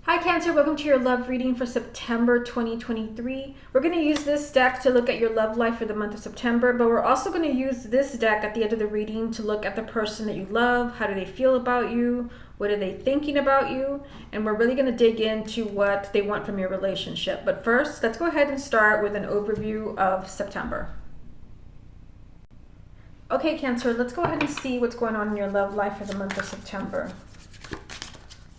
Hi Cancer, welcome to your love reading for September 2023. We're going to use this deck to look at your love life for the month of September, but we're also going to use this deck at the end of the reading to look at the person that you love. How do they feel about you? What are they thinking about you? And we're really going to dig into what they want from your relationship. But first, let's go ahead and start with an overview of September. Okay Cancer, let's go ahead and see what's going on in your love life for the month of September.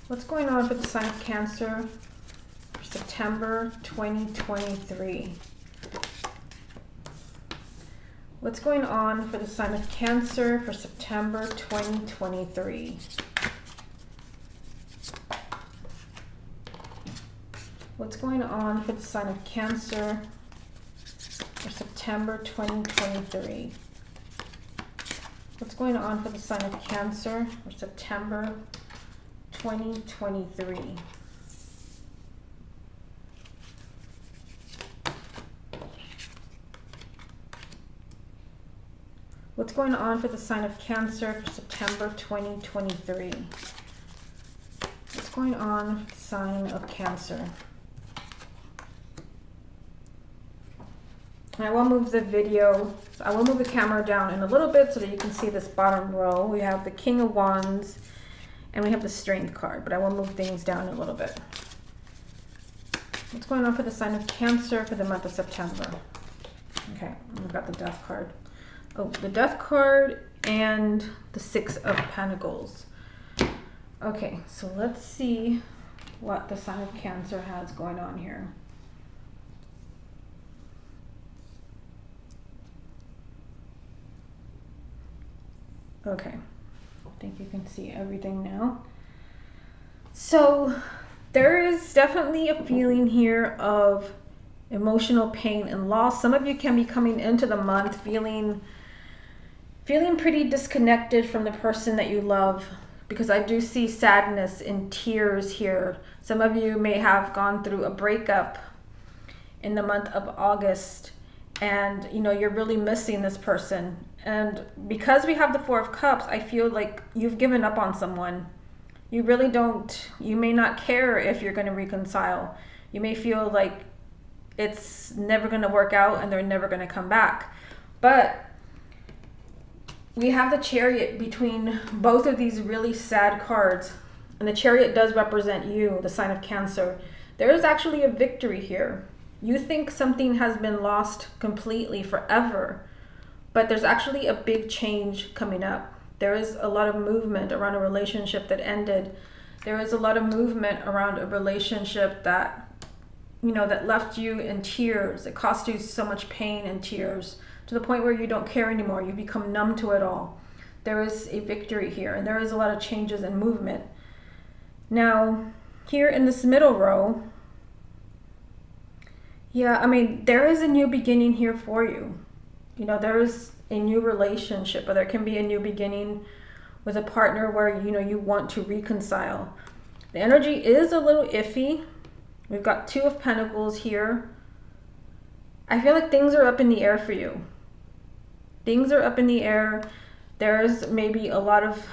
What's going on for the sign of Cancer for September 2023? What's going on for the sign of Cancer for September 2023? What's going on for the sign of Cancer for September 2023? What's going on for the sign of Cancer for September 2023? What's going on for the sign of Cancer for September 2023? What's going on for the sign of Cancer? And I will move the video, I will move the camera down in a little bit so that you can see this bottom row. We have the King of Wands and we have the Strength card, but I will move things down a little bit. What's going on for the sign of Cancer for the month of September? Okay, we've got the Death card. Oh, the Death card and the Six of Pentacles. Okay, so let's see what the sign of Cancer has going on here. Okay, I think you can see everything now. So there is definitely a feeling here of emotional pain and loss. Some of you can be coming into the month feeling pretty disconnected from the person that you love, because I do see sadness and tears here. Some of you may have gone through a breakup in the month of August, and you know you're really missing this person. And because we have the Four of Cups, I feel like you've given up on someone. You really don't, you may not care if you're going to reconcile. You may feel like it's never going to work out and they're never going to come back. But we have the Chariot between both of these really sad cards. And the Chariot does represent you, the sign of Cancer. There is actually a victory here. You think something has been lost completely forever, but there's actually a big change coming up. There is a lot of movement around a relationship that ended. There is a lot of movement around a relationship that, you know, that left you in tears. It cost you so much pain and tears to the point where you don't care anymore. You become numb to it all. There is a victory here, and there is a lot of changes and movement. Now, here in this middle row, yeah, I mean, there is a new beginning here for you. You know, there is a new relationship, or there can be a new beginning with a partner where, you know, you want to reconcile. The energy is a little iffy. We've got Two of Pentacles here. I feel like things are up in the air for you. Things are up in the air. There's maybe a lot of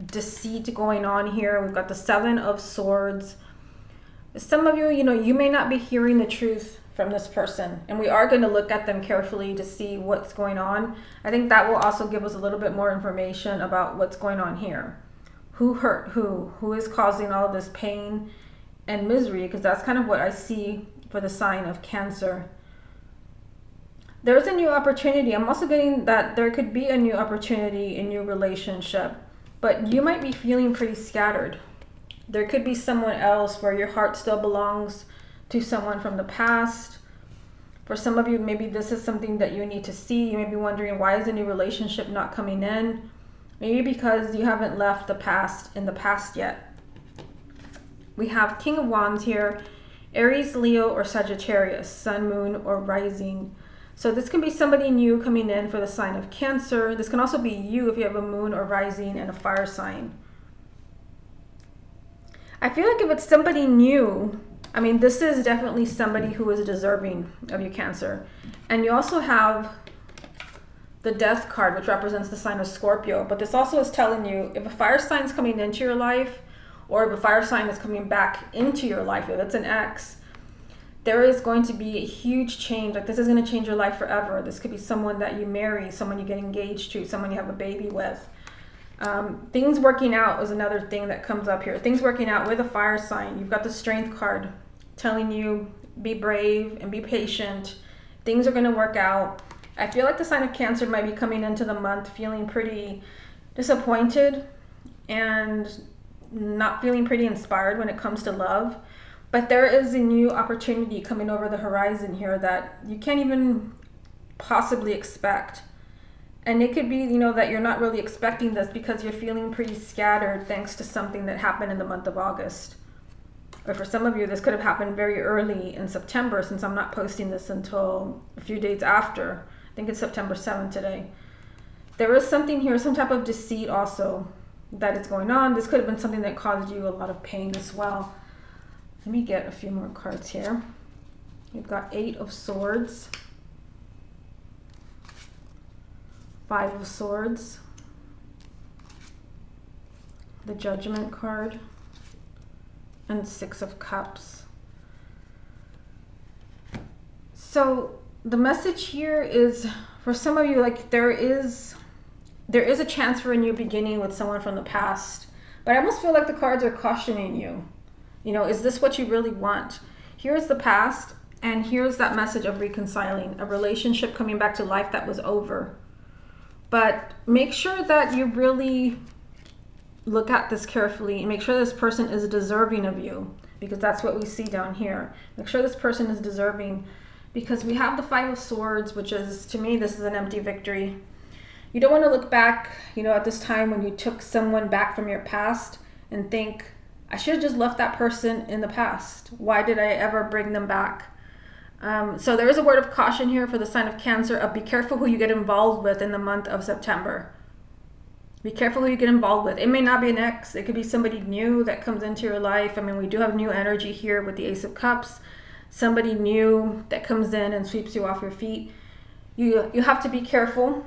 deceit going on here. We've got the Seven of Swords. Some of you, you know, you may not be hearing the truth from this person, and we are going to look at them carefully to see what's going on. I think that will also give us a little bit more information about what's going on here. Who hurt who is causing all of this pain and misery, because that's kind of what I see for the sign of Cancer. There's a new opportunity. I'm also getting that there could be a new opportunity in your relationship, but you might be feeling pretty scattered. There could be someone else where your heart still belongs to someone from the past. For some of you, maybe this is something that you need to see. You may be wondering, why is a new relationship not coming in? Maybe because you haven't left the past in the past yet. We have King of Wands here, Aries, Leo, or Sagittarius, Sun, Moon, or Rising. So this can be somebody new coming in for the sign of Cancer. This can also be you if you have a Moon or Rising and a fire sign. I feel like if it's somebody new, I mean, this is definitely somebody who is deserving of you, Cancer. And you also have the Death card, which represents the sign of Scorpio. But this also is telling you, if a fire sign is coming into your life, or if a fire sign is coming back into your life, if it's an ex, there is going to be a huge change. Like, this is going to change your life forever. This could be someone that you marry, someone you get engaged to, someone you have a baby with. Things working out is another thing that comes up here. Things working out with a fire sign. You've got the Strength card telling you be brave and be patient. Things are going to work out. I feel like the sign of Cancer might be coming into the month feeling pretty disappointed and not feeling pretty inspired when it comes to love. But there is a new opportunity coming over the horizon here that you can't even possibly expect. And it could be, that you're not really expecting this because you're feeling pretty scattered thanks to something that happened in the month of August. Or for some of you, this could have happened very early in September, since I'm not posting this until a few days after. I think it's September 7th today. There is something here, some type of deceit also that is going on. This could have been something that caused you a lot of pain as well. Let me get a few more cards here. You've got 8 of Swords, 5 of Swords, the Judgment card, and 6 of Cups. So the message here is, for some of you, like, there is a chance for a new beginning with someone from the past. But I almost feel like the cards are cautioning you. Is this what you really want? Here's the past, and here's that message of reconciling, a relationship coming back to life that was over. But make sure that you really look at this carefully and make sure this person is deserving of you, because that's what we see down here. Make sure this person is deserving, because we have the 5 of Swords, which is, to me, this is an empty victory. You don't want to look back, at this time when you took someone back from your past and think, I should have just left that person in the past. Why did I ever bring them back? So there is a word of caution here for the sign of Cancer of be careful who you get involved with in the month of September. Be careful who you get involved with. It may not be an ex. It could be somebody new that comes into your life. We do have new energy here with the Ace of Cups. Somebody new that comes in and sweeps you off your feet. You have to be careful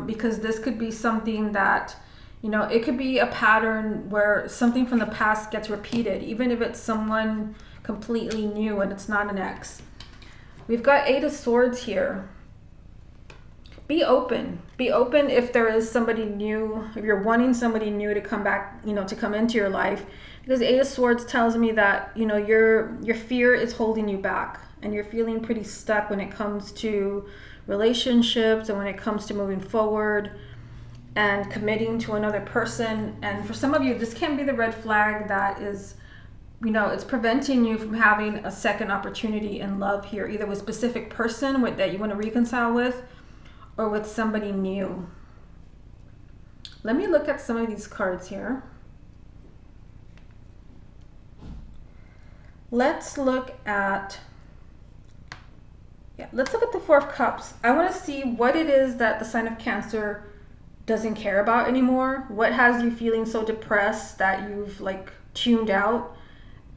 because this could be something that, it could be a pattern where something from the past gets repeated, even if it's someone completely new and it's not an ex. We've got 8 of Swords here. Be open. Be open if there is somebody new, if you're wanting somebody new to come back, to come into your life. Because 8 of Swords tells me that, your fear is holding you back and you're feeling pretty stuck when it comes to relationships and when it comes to moving forward and committing to another person. And for some of you, this can be the red flag that is, it's preventing you from having a second opportunity in love here, either with a specific person that you want to reconcile with or with somebody new. Let me look at some of these cards here. Let's look at the 4 of Cups. I want to see what it is that the sign of Cancer doesn't care about anymore. What has you feeling so depressed that you've tuned out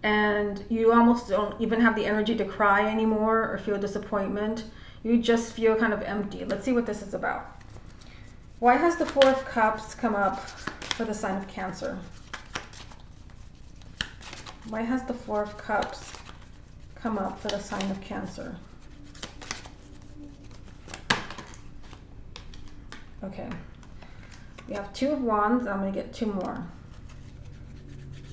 and you almost don't even have the energy to cry anymore or feel disappointment. You just feel kind of empty. Let's see what this is about. Why has the 4 of Cups come up for the sign of Cancer? Why has the 4 of Cups come up for the sign of Cancer? Okay. We have 2 of Wands. I'm going to get 2 more.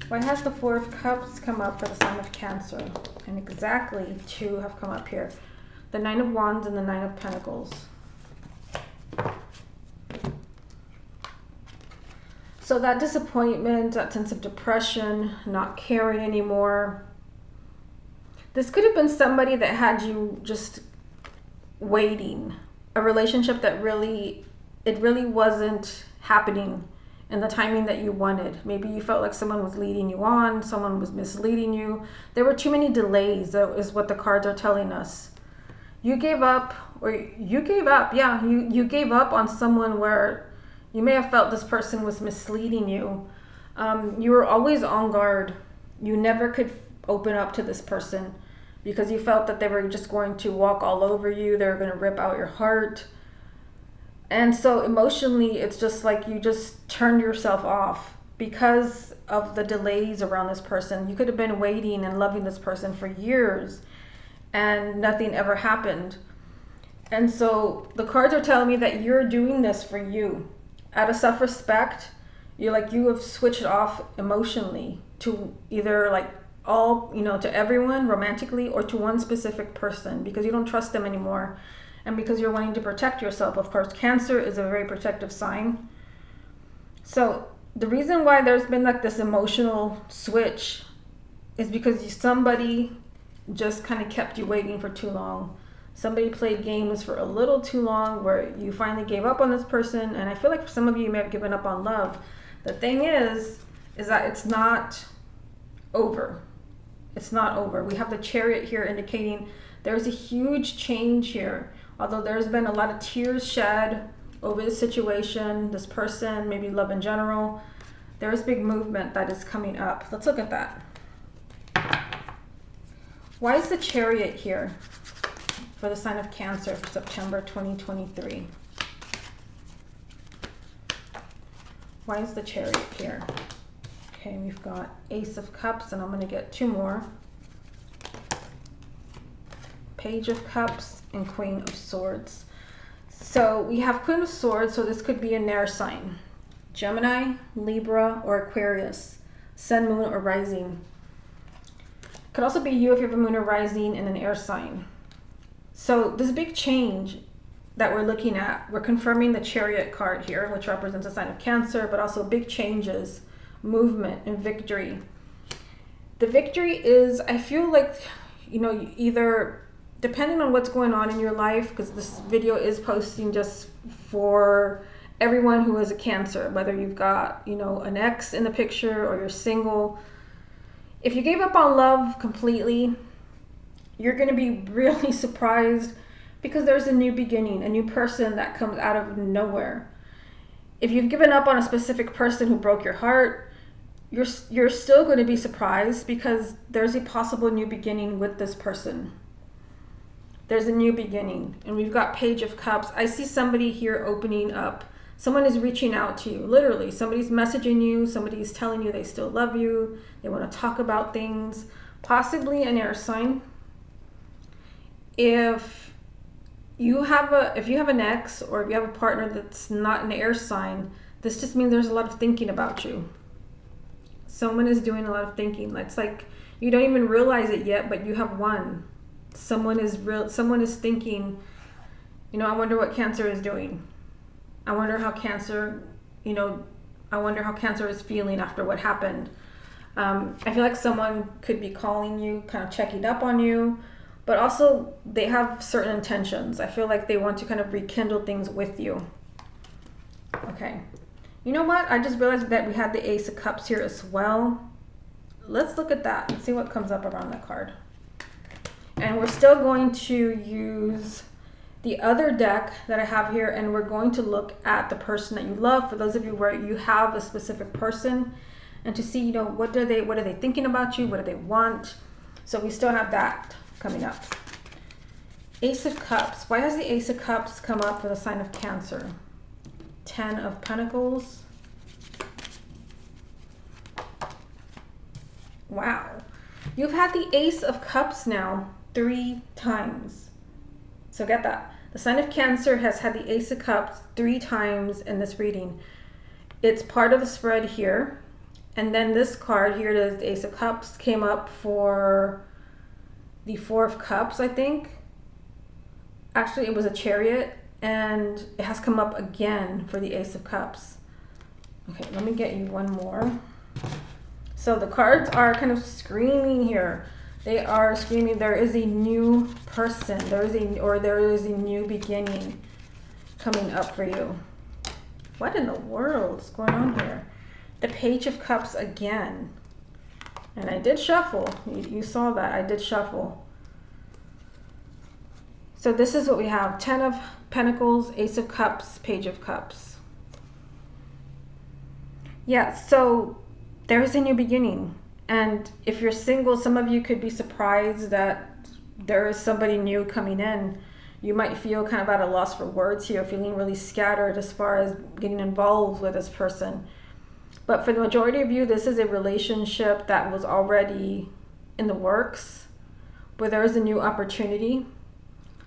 Why has the 4 of Cups come up for the sign of Cancer? And exactly 2 have come up here. The 9 of Wands and the 9 of Pentacles. So that disappointment, that sense of depression, not caring anymore. This could have been somebody that had you just waiting. A relationship that really wasn't happening in the timing that you wanted. Maybe you felt like someone was leading you on, someone was misleading you. There were too many delays, is what the cards are telling us. You gave up, you gave up on someone where you may have felt this person was misleading you. You were always on guard. You never could open up to this person because you felt that they were just going to walk all over you. They were going to rip out your heart. And so emotionally, it's just like you just turned yourself off. because of the delays around this person. You could have been waiting and loving this person for years and nothing ever happened. And so the cards are telling me that you're doing this for you. Out of self-respect, you have switched off emotionally to either like all, to everyone romantically, or to one specific person because you don't trust them anymore. And because you're wanting to protect yourself. Of course, Cancer is a very protective sign. So the reason why there's been like this emotional switch is because somebody just kind of kept you waiting for too long. Somebody played games for a little too long where you finally gave up on this person. And I feel like for some of you may have given up on love. The thing is that it's not over. It's not over. We have the Chariot here indicating there's a huge change here. Although there's been a lot of tears shed over the situation, this person, maybe love in general, there's big movement that is coming up. Let's look at that. Why is the Chariot here for the sign of Cancer for September 2023? Why is the Chariot here? Okay, we've got Ace of Cups, and I'm going to get two more. Page of Cups and Queen of Swords. So we have Queen of Swords, so this could be an air sign. Gemini, Libra, or Aquarius. Sun, Moon, or Rising. Could also be you if you have a Moon or Rising in an air sign. So this big change that we're looking at, we're confirming the Chariot card here, which represents a sign of Cancer, but also big changes, movement, and victory. The victory is, I feel like, either depending on what's going on in your life, because this video is posting just for everyone who is a Cancer, whether you've got, an ex in the picture or you're single. If you gave up on love completely, you're going to be really surprised because there's a new beginning, a new person that comes out of nowhere. If you've given up on a specific person who broke your heart, you're still going to be surprised because there's a possible new beginning with this person. There's a new beginning. And we've got Page of Cups. I see somebody here opening up. Someone is reaching out to you, literally. Somebody's messaging you. Somebody's telling you they still love you. They want to talk about things. Possibly an air sign. If you have an ex, or if you have a partner that's not an air sign, this just means there's a lot of thinking about you. Someone is doing a lot of thinking. It's like you don't even realize it yet, but you have one. Someone is thinking, I wonder what Cancer is doing. I wonder how Cancer is feeling after what happened. I feel like someone could be calling you, kind of checking up on you, but also they have certain intentions. I feel like they want to kind of rekindle things with you. Okay. You know what? I just realized that we had the Ace of Cups here as well. Let's look at that and see what comes up around that card. And we're still going to use the other deck that I have here, and we're going to look at the person that you love, for those of you where you have a specific person, and to see, what are they thinking about you? What do they want? So we still have that coming up. Ace of Cups. Why has the Ace of Cups come up for the sign of Cancer? 10 of Pentacles. Wow. You've had the Ace of Cups now 3 times. So get that. The sign of Cancer has had the Ace of Cups 3 times in this reading. It's part of the spread here. And then this card here, the Ace of Cups, came up for the 4 of Cups, I think. Actually, it was a Chariot. And it has come up again for the Ace of Cups. Okay, let me get you one more. So the cards are kind of screaming here. They are screaming there is a new person. There is a new beginning coming up for you. What in the world is going on here? The Page of Cups again. And I did shuffle. You saw that. I did shuffle. So this is what we have. 10 of Pentacles, Ace of Cups, Page of Cups. Yeah, so there is a new beginning. And if you're single, some of you could be surprised that there is somebody new coming in. You might feel kind of at a loss for words here, feeling really scattered as far as getting involved with this person. But for the majority of you, this is a relationship that was already in the works, where there is a new opportunity.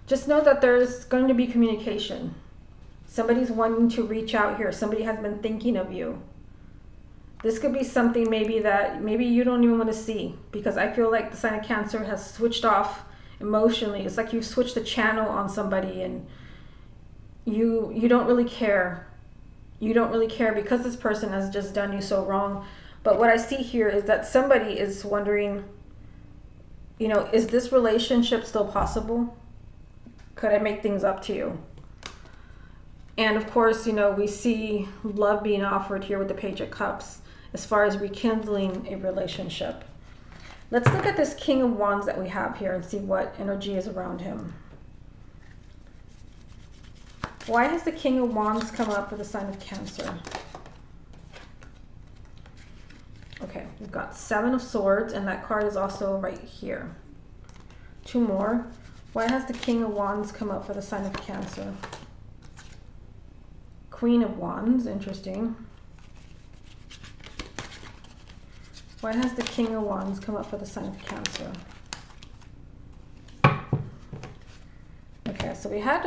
Just know that there's going to be communication. Somebody's wanting to reach out here. Somebody has been thinking of you. This could be something maybe that maybe you don't even want to see, because I feel like the sign of Cancer has switched off emotionally. It's like you've switched the channel on somebody and you don't really care. You don't really care because this person has just done you so wrong. But what I see here is that somebody is wondering, you know, is this relationship still possible? Could I make things up to you? And of course, you know, we see love being offered here with the Page of Cups as far as rekindling a relationship. Let's look at this King of Wands that we have here and see what energy is around him. Why has the King of Wands come up for the sign of Cancer? Okay, we've got Seven of Swords, and that card is also right here. Two more. Why has the King of Wands come up for the sign of Cancer? Queen of Wands, interesting. Why has the King of Wands come up for the sign of Cancer? Okay, so we have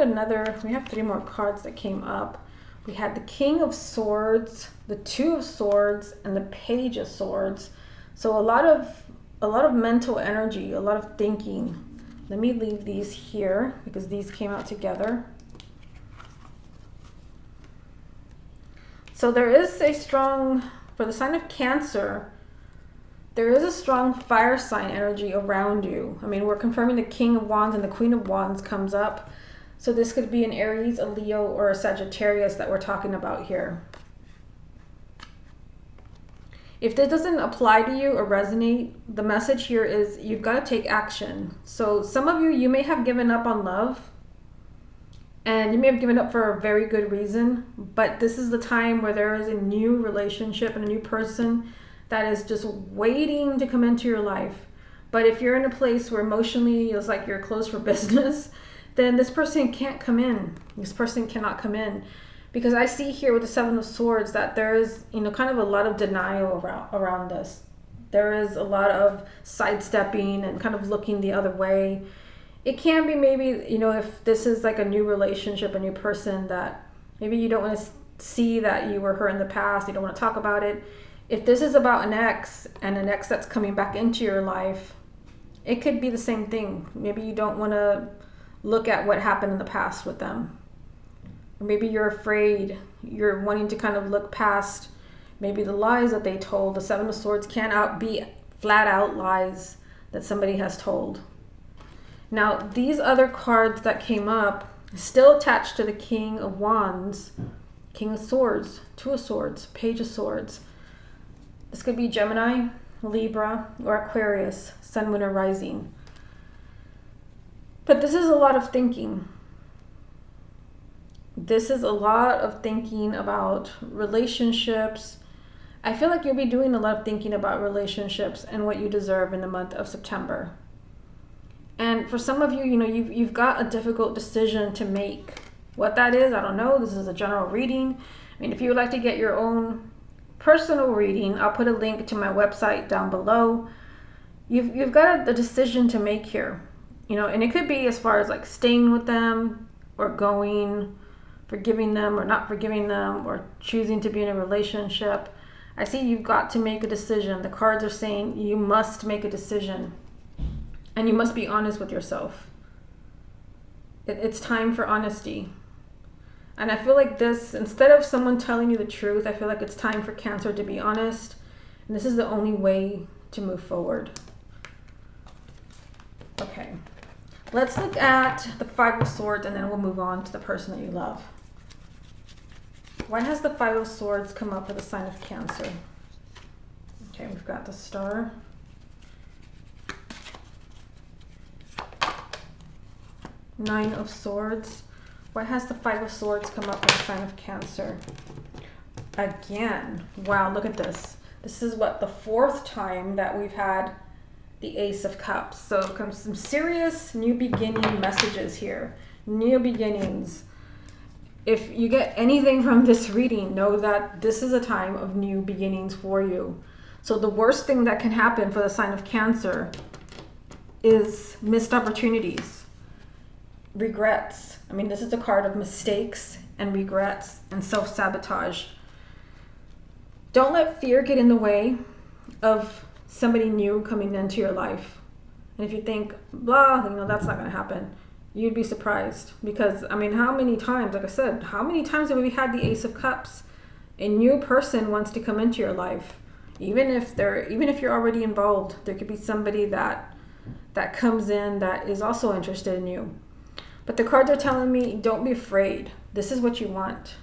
three more cards that came up. We had the King of Swords, the Two of Swords, and the Page of Swords. So a lot of mental energy, a lot of thinking. Let me leave these here because these came out together. So there is a strong, for the sign of Cancer, there is a strong fire sign energy around you. I mean, we're confirming the King of Wands and the Queen of Wands comes up. So this could be an Aries, a Leo, or a Sagittarius that we're talking about here. If this doesn't apply to you or resonate, the message here is you've got to take action. So some of you may have given up on love, and you may have given up for a very good reason, but this is the time where there is a new relationship and a new person that is just waiting to come into your life. But if you're in a place where emotionally it's like you're closed for business, then this person can't come in. This person cannot come in. Because I see here with the Seven of Swords that there is, you know, kind of a lot of denial around this. There is a lot of sidestepping and kind of looking the other way. It can be maybe, you know, if this is like a new relationship, a new person that maybe you don't want to see that you were hurt in the past, you don't want to talk about it. If this is about an ex and an ex that's coming back into your life, it could be the same thing. Maybe you don't want to look at what happened in the past with them. Or maybe you're afraid, you're wanting to kind of look past maybe the lies that they told. The Seven of Swords can't be flat out lies that somebody has told. Now, these other cards that came up, still attached to the King of Wands, King of Swords, Two of Swords, Page of Swords. This could be Gemini, Libra, or Aquarius, Sun, Moon, or Rising. But this is a lot of thinking. This is a lot of thinking about relationships. I feel like you'll be doing a lot of thinking about relationships and what you deserve in the month of September. And for some of you, you know, you've got a difficult decision to make. What that is, I don't know. This is a general reading. I mean, if you would like to get your own personal reading, I'll put a link to my website down below. You've got a decision to make here, you know, and it could be as far as like staying with them or going, forgiving them or not forgiving them, or choosing to be in a relationship. I see you've got to make a decision. The cards are saying you must make a decision, and you must be honest with yourself. It's time for honesty. And I feel like this, instead of someone telling you the truth, I feel like it's time for Cancer to be honest. And this is the only way to move forward. Okay. Let's look at the Five of Swords, and then we'll move on to the person that you love. Why has the Five of Swords come up for the sign of Cancer? Okay, we've got the Star. Nine of Swords. Why has the Five of Swords come up for the sign of Cancer? Again. Wow, look at this. This is what, the fourth time that we've had the Ace of Cups. So it comes some serious new beginning messages here. New beginnings. If you get anything from this reading, know that this is a time of new beginnings for you. So the worst thing that can happen for the sign of Cancer is missed opportunities, regrets. I mean, this is a card of mistakes and regrets and self-sabotage. Don't let fear get in the way of somebody new coming into your life. And if you think, blah, that's not going to happen, you'd be surprised. Because, I mean, how many times, like I said, how many times have we had the Ace of Cups? A new person wants to come into your life. Even if you're already involved, there could be somebody that comes in that is also interested in you. But the cards are telling me, don't be afraid. This is what you want.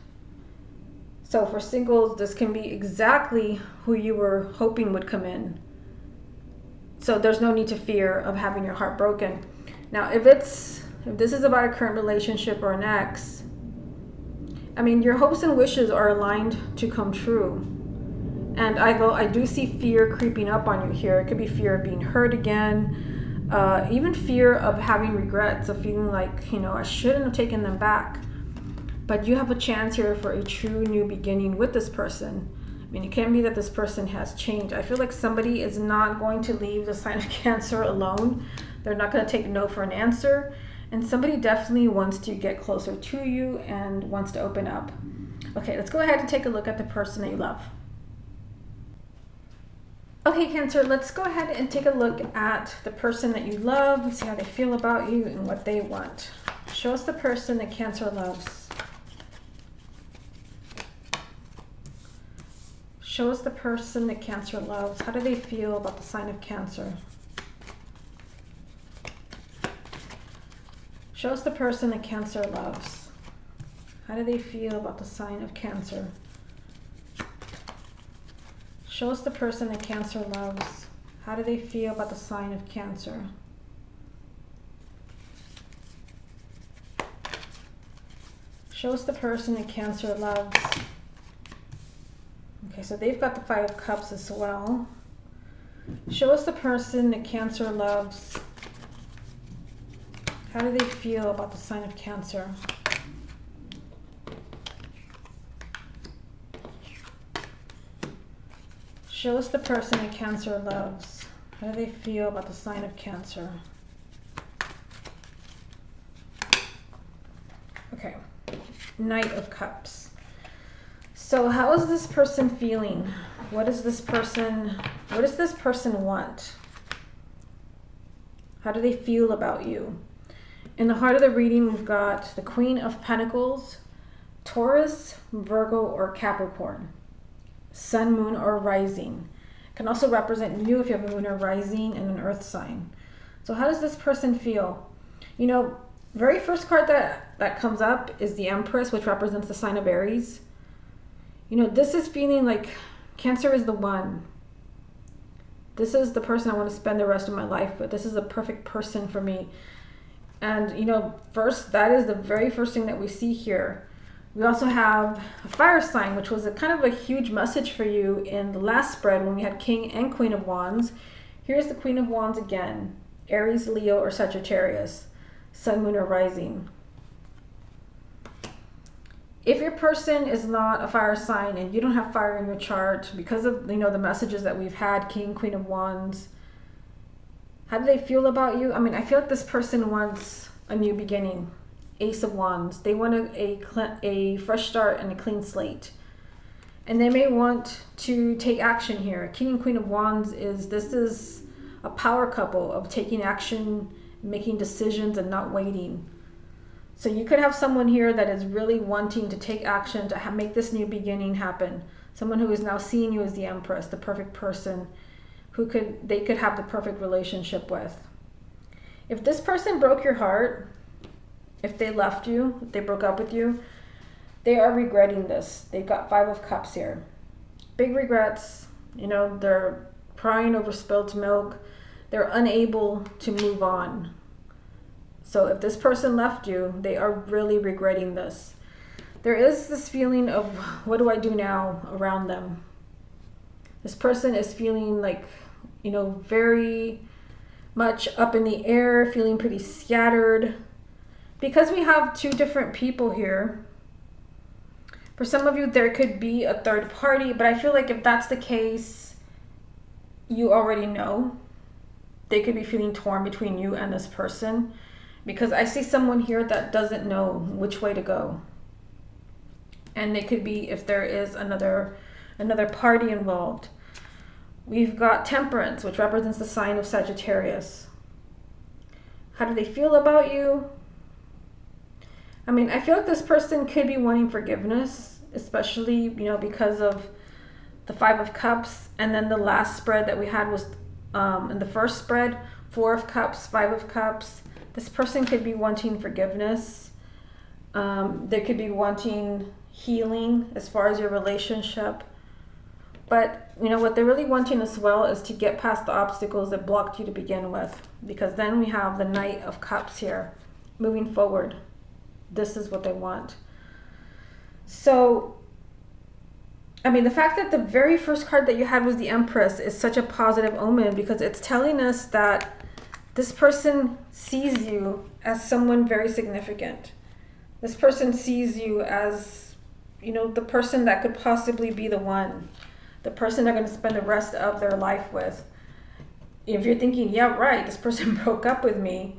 So for singles, this can be exactly who you were hoping would come in. So there's no need to fear of having your heart broken. Now, if this is about a current relationship or an ex, I mean, your hopes and wishes are aligned to come true. And I do see fear creeping up on you here. It could be fear of being hurt again, even fear of having regrets, of feeling like, I shouldn't have taken them back. But you have a chance here for a true new beginning with this person. I mean, it can be that this person has changed. I feel like somebody is not going to leave the sign of Cancer alone. They're not going to take no for an answer. And somebody definitely wants to get closer to you and wants to open up. Okay, let's go ahead and take a look at the person that you love. Okay, Cancer, let's go ahead and take a look at the person that you love and see how they feel about you and what they want. Show us the person that Cancer loves. Show us the person that Cancer loves. How do they feel about the sign of Cancer? Show us the person that Cancer loves. How do they feel about the sign of Cancer? Show us the person that Cancer loves. How do they feel about the sign of Cancer? Show us the person that Cancer loves. Okay, so they've got the Five of Cups as well. Show us the person that Cancer loves. How do they feel about the sign of Cancer? Show us the person that Cancer loves. How do they feel about the sign of Cancer? Okay, Knight of Cups. So how is this person feeling? What does this person want? How do they feel about you? In the heart of the reading, we've got the Queen of Pentacles, Taurus, Virgo, or Capricorn. Sun, moon, or rising. It can also represent you if you have a moon or rising and an earth sign. So how does this person feel? Very first card that comes up is the Empress, which represents the sign of Aries. This is feeling like Cancer is the one. This is the person I want to spend the rest of my life with. This is a perfect person for me. And, first, that is the very first thing that we see here. We also have a fire sign, which was a kind of a huge message for you in the last spread when we had King and Queen of Wands. Here's the Queen of Wands again. Aries, Leo, or Sagittarius. Sun, moon, or rising. If your person is not a fire sign and you don't have fire in your chart because of the messages that we've had, King, Queen of Wands, how do they feel about you? I mean, I feel like this person wants a new beginning. Ace of Wands. They want a fresh start and a clean slate. And they may want to take action here. King and Queen of Wands this is a power couple of taking action, making decisions, and not waiting. So you could have someone here that is really wanting to take action to make this new beginning happen. Someone who is now seeing you as the Empress, the perfect person they could have the perfect relationship with. If this person broke your heart, if they left you, if they broke up with you, they are regretting this. They've got Five of Cups here. Big regrets. They're crying over spilt milk. They're unable to move on. So if this person left you, they are really regretting this. There is this feeling of, what do I do now around them? This person is feeling like, very much up in the air, feeling pretty scattered. Because we have two different people here, For some of you, there could be a third party, but I feel like if that's the case, you already know. They could be feeling torn between you and this person, because I see someone here that doesn't know which way to go. And it could be if there is another party involved. We've got Temperance, which represents the sign of Sagittarius. How do they feel about you? I mean, I feel like this person could be wanting forgiveness, especially, because of the Five of Cups. And then the last spread that we had was, in the first spread, Four of Cups, Five of Cups. This person could be wanting forgiveness. They could be wanting healing as far as your relationship. But, what they're really wanting as well is to get past the obstacles that blocked you to begin with. Because then we have the Knight of Cups here, moving forward. This is what they want. So, I mean, the fact that the very first card that you had was the Empress is such a positive omen, because it's telling us that this person sees you as someone very significant. This person sees you as, the person that could possibly be the one. The person they're going to spend the rest of their life with. If you're thinking, yeah, right, this person broke up with me.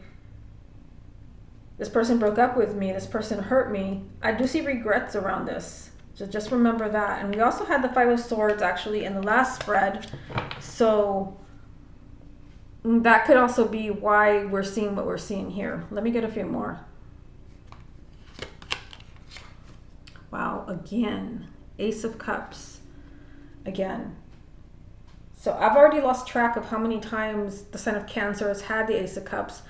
This person broke up with me. This person hurt me. I do see regrets around this. So just remember that. And we also had the Five of Swords actually in the last spread. So that could also be why we're seeing what we're seeing here. Let me get a few more. Wow, again, Ace of Cups. Again. So I've already lost track of how many times the sign of Cancer has had the Ace of Cups.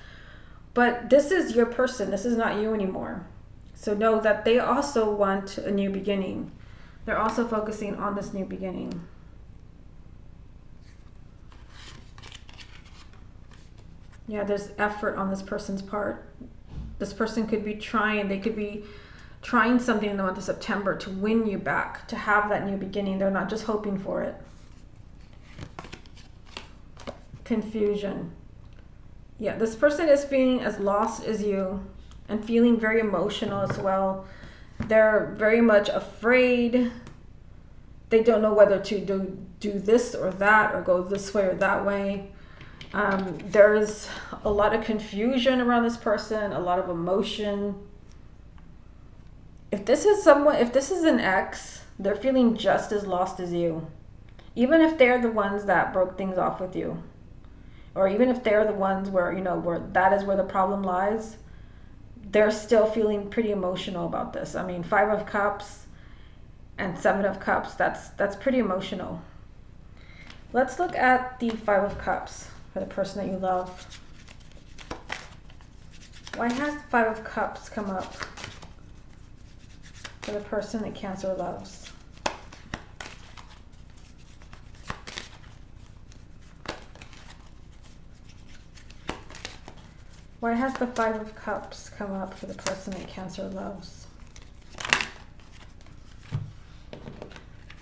But this is your person. This is not you anymore. So know that they also want a new beginning. They're also focusing on this new beginning. Yeah, there's effort on this person's part. This person could be trying. They could be trying something in the month of September to win you back, to have that new beginning. They're not just hoping for it. Confusion. Yeah, this person is feeling as lost as you and feeling very emotional as well. They're very much afraid. They don't know whether to do this or that, or go this way or that way. There's a lot of confusion around this person, a lot of emotion. If this is an ex, they're feeling just as lost as you. Even if they're the ones that broke things off with you. Or even if they're the ones where, where that is where the problem lies, they're still feeling pretty emotional about this. I mean, Five of Cups and Seven of Cups, that's pretty emotional. Let's look at the Five of Cups for the person that you love. Why has the Five of Cups come up for the person that Cancer loves? Why has the Five of Cups come up for the person that Cancer loves?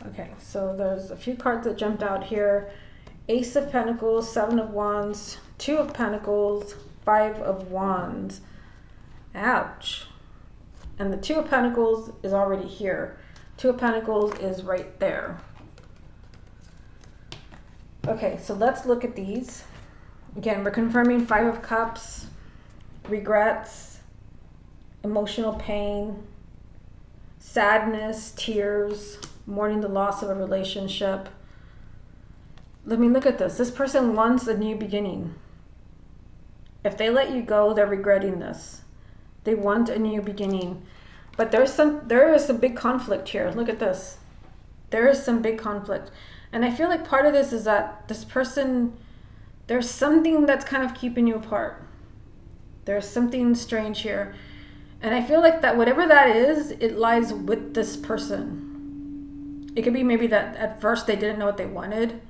Okay, so there's a few cards that jumped out here. Ace of Pentacles, Seven of Wands, Two of Pentacles, Five of Wands. Ouch. And the Two of Pentacles is already here. Two of Pentacles is right there. Okay, so let's look at these. Again, we're confirming Five of Cups, regrets, emotional pain, sadness, tears, mourning the loss of a relationship. Let me look at this. This person wants a new beginning. If they let you go, they're regretting this. They want a new beginning. But there is some big conflict here. Look at this. There is some big conflict. And I feel like part of this is that this person, there's something that's kind of keeping you apart. There's something strange here. And I feel like that whatever that is, it lies with this person. It could be maybe that at first they didn't know what they wanted,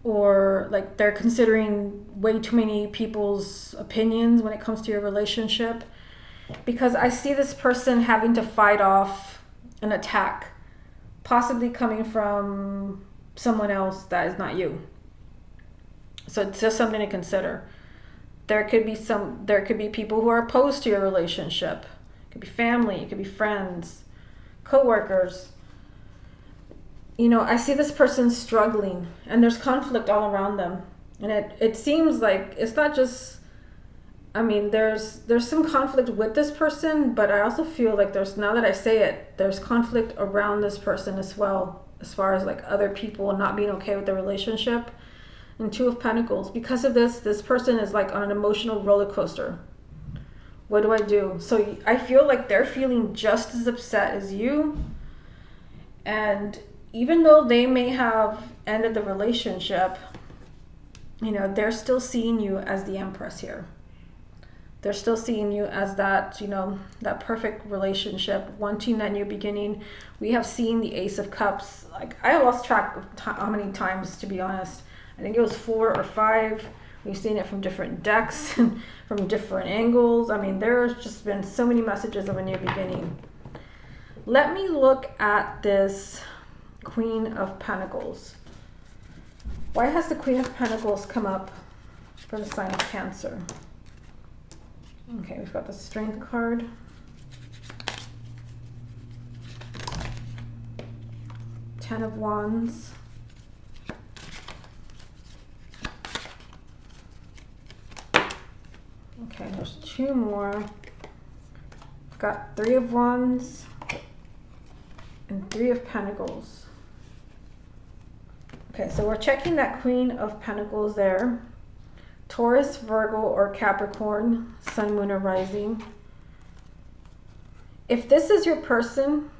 or like they're considering way too many people's opinions when it comes to your relationship. Because I see this person having to fight off an attack, possibly coming from someone else that is not you. So it's just something to consider. There could be people who are opposed to your relationship. It could be family, it could be friends, co-workers. I see this person struggling, and there's conflict all around them. And it seems like it's not just, there's some conflict with this person, but I also feel like now that I say it, there's conflict around this person as well, as far as like other people not being okay with the relationship. And Two of Pentacles. Because of this person is like on an emotional roller coaster. What do I do? So I feel like they're feeling just as upset as you. And even though they may have ended the relationship, they're still seeing you as the Empress here. They're still seeing you as that, that perfect relationship, wanting that new beginning. We have seen the Ace of Cups. Like, I lost track of how many times, to be honest. I think it was 4 or 5. We've seen it from different decks and from different angles. There's just been so many messages of a new beginning. Let me look at this Queen of Pentacles. Why has the Queen of Pentacles come up for the sign of Cancer? Okay, we've got the Strength card. Ten of Wands. Okay, there's 2 more. We've got 3 of Wands and 3 of Pentacles. Okay, so we're checking that Queen of Pentacles there. Taurus, Virgo, or Capricorn, Sun, Moon, or Rising. If this is your person,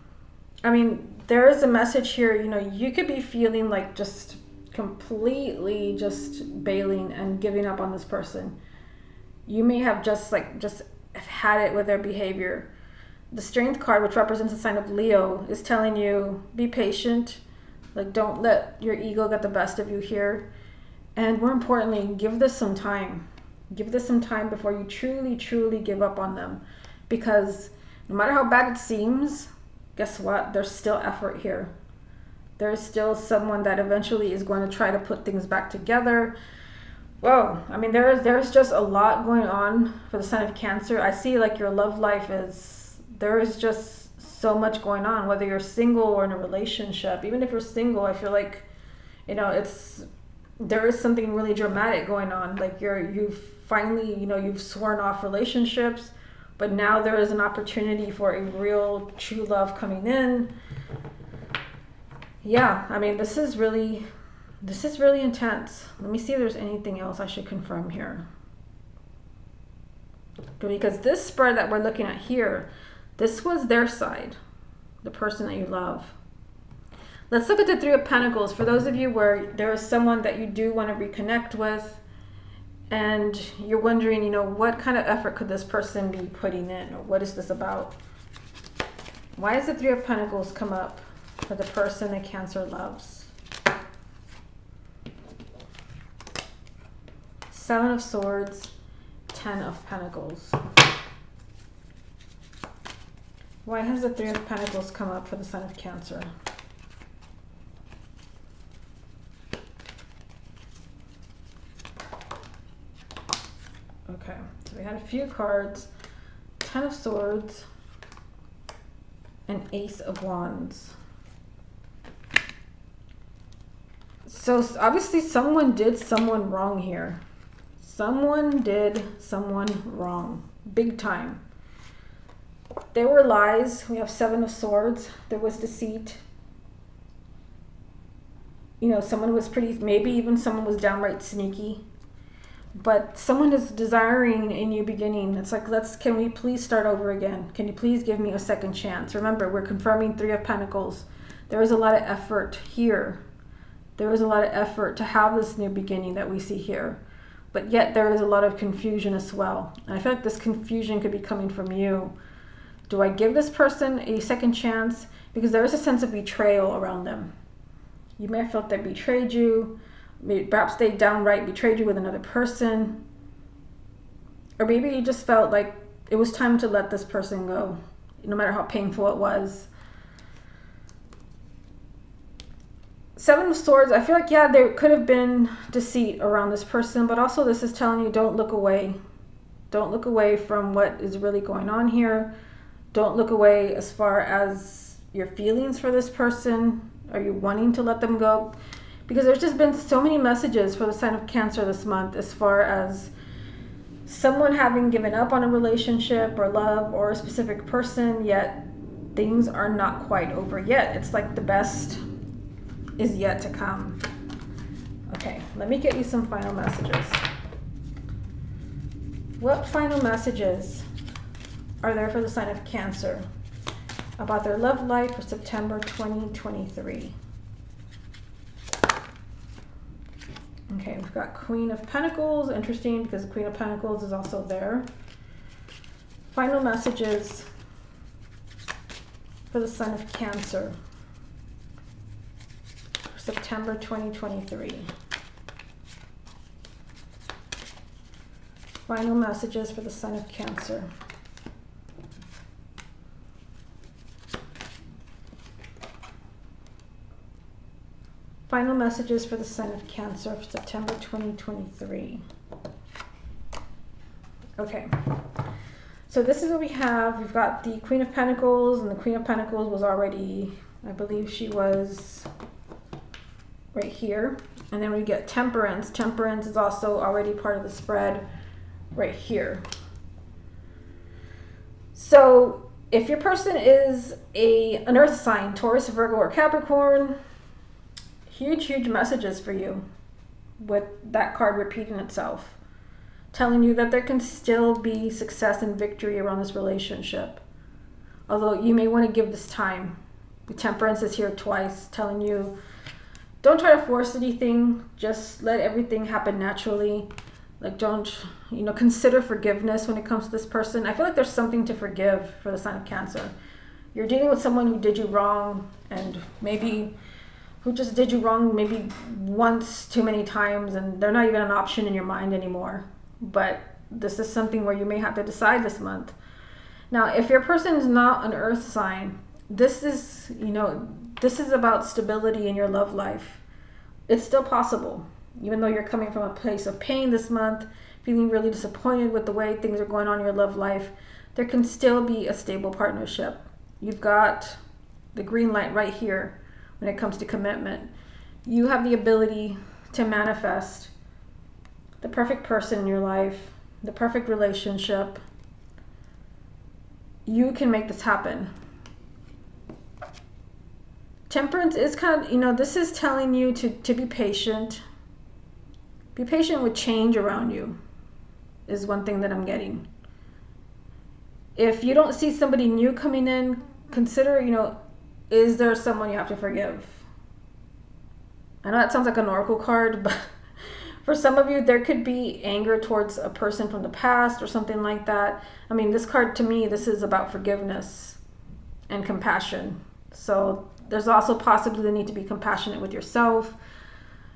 there is a message here. You could be feeling like just completely just bailing and giving up on this person. You may have just had it with their behavior. The Strength card, which represents the sign of Leo, is telling you, be patient. Like, don't let your ego get the best of you here. And more importantly, give this some time. Give this some time before you truly, truly give up on them. Because no matter how bad it seems, guess what? There's still effort here. There's still someone that eventually is going to try to put things back together. Whoa, there's just a lot going on for the sign of Cancer. I see like your love life there is just so much going on, whether you're single or in a relationship. Even if you're single, I feel like, there is something really dramatic going on. Like you've finally, you've sworn off relationships, but now there is an opportunity for a real true love coming in. Yeah, this is really intense. Let me see if there's anything else I should confirm here. Because this spread that we're looking at here, this was their side, the person that you love. Let's look at the 3 of Pentacles. For those of you where there is someone that you do want to reconnect with, and you're wondering, what kind of effort could this person be putting in, or what is this about? Why does the 3 of Pentacles come up for the person that Cancer loves? 7 of Swords, 10 of Pentacles. Why has the 3 of Pentacles come up for the sign of Cancer? Okay, so we had a few cards. 10 of Swords and Ace of Wands. So obviously someone did someone wrong here. Someone did someone wrong. Big time. There were lies. We have 7 of Swords. There was deceit. Someone was maybe even someone was downright sneaky. But someone is desiring a new beginning. It's like, can we please start over again? Can you please give me a second chance? Remember, we're confirming 3 of Pentacles. There is a lot of effort here. There is a lot of effort to have this new beginning that we see here. But yet there is a lot of confusion as well. And I feel like this confusion could be coming from you. Do I give this person a second chance? Because there is a sense of betrayal around them. You may have felt they betrayed you. Perhaps they downright betrayed you with another person. Or maybe you just felt like it was time to let this person go, no matter how painful it was. 7 of Swords, I feel like, yeah, there could have been deceit around this person, but also this is telling you, don't look away. Don't look away from what is really going on here. Don't look away as far as, your feelings for this person? Are you wanting to let them go? Because there's just been so many messages for the sign of Cancer this month as far as someone having given up on a relationship or love or a specific person, yet things are not quite over yet. It's like the best is yet to come. Okay, let me get you some final messages. What final messages are there for the sign of Cancer about their love life for September 2023? Okay, we've got Queen of Pentacles. Interesting, because the Queen of Pentacles is also there. Final messages for the sign of Cancer for September 2023. Final messages for the sign of Cancer. Final messages for the sign of Cancer for September 2023. Okay, so this is what we have. We've got the Queen of Pentacles, and the Queen of Pentacles was already, I believe she was right here. And then we get Temperance. Temperance is also already part of the spread right here. So if your person is an earth sign, Taurus, Virgo, or Capricorn, huge messages for you with that card repeating itself, telling you that there can still be success and victory around this relationship, although you may want to give this time. The Temperance is here twice, telling you don't try to force anything, just let everything happen naturally. Like, don't, consider forgiveness when it comes to this person. I feel like there's something to forgive for the sign of Cancer. You're dealing with someone who did you wrong, and maybe who just did you wrong maybe once too many times, and they're not even an option in your mind anymore. But this is something where you may have to decide this month. Now, if your person is not an earth sign, this is about stability in your love life. It's still possible. Even though you're coming from a place of pain this month, feeling really disappointed with the way things are going on in your love life, there can still be a stable partnership. You've got the green light right here. When it comes to commitment, you have the ability to manifest the perfect person in your life, the perfect relationship. You can make this happen. Temperance is kind of, this is telling you to be patient. Be patient with change around you is one thing that I'm getting. If you don't see somebody new coming in, consider, is there someone you have to forgive? I know that sounds like an oracle card, but for some of you, there could be anger towards a person from the past or something like that. I mean, this card, to me, this is about forgiveness and compassion. So there's also possibly the need to be compassionate with yourself.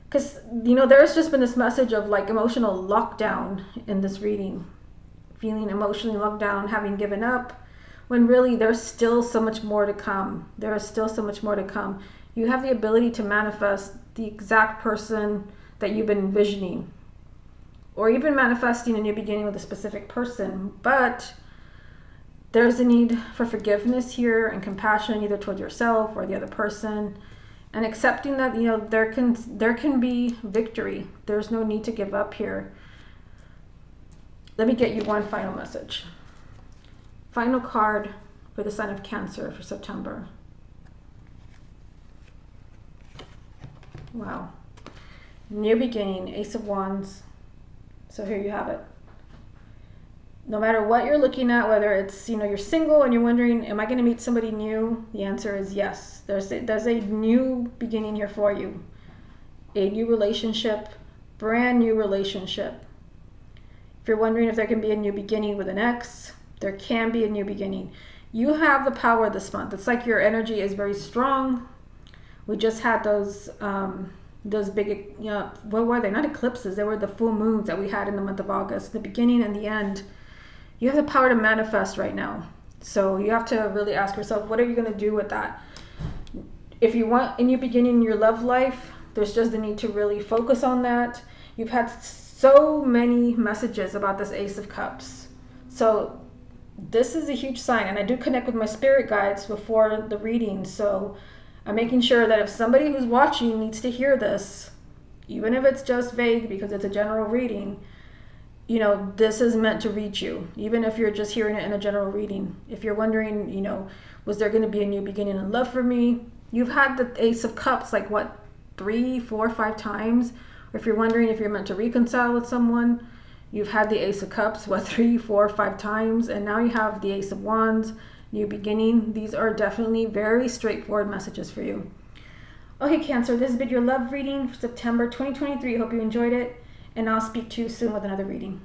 Because, there's just been this message of like emotional lockdown in this reading. Feeling emotionally locked down, having given up, when really there's still so much more to come. There is still so much more to come. You have the ability to manifest the exact person that you've been envisioning, or even manifesting a new beginning with a specific person. But there's a need for forgiveness here and compassion, either towards yourself or the other person, and accepting that there can be victory. There's no need to give up here. Let me get you one final message. Final card for the sign of Cancer for September. Wow. New beginning, Ace of Wands. So here you have it. No matter what you're looking at, whether it's, you're single and you're wondering, am I going to meet somebody new? The answer is yes. There's a new beginning here for you. A new relationship, brand new relationship. If you're wondering if there can be a new beginning with an ex, there can be a new beginning. You have the power this month. It's like your energy is very strong. We just had those big, what were they? Not eclipses. They were the full moons that we had in the month of August, the beginning and the end. You have the power to manifest right now. So you have to really ask yourself, what are you going to do with that? If you want a new beginning in your love life, there's just the need to really focus on that. You've had so many messages about this Ace of Cups. So this is a huge sign, and I do connect with my spirit guides before the reading, so I'm making sure that if somebody who's watching needs to hear this, even if it's just vague because it's a general reading, you know, this is meant to reach you, even if you're just hearing it in a general reading. If you're wondering, you know, was there going to be a new beginning in love for me? You've had the Ace of Cups like what, 3, 4, 5 times? Or if you're wondering if you're meant to reconcile with someone, you've had the Ace of Cups, what, 3, 4, 5 times? And now you have the Ace of Wands, new beginning. These are definitely very straightforward messages for you. Okay, Cancer, this has been your love reading for September 2023. Hope you enjoyed it, and I'll speak to you soon with another reading.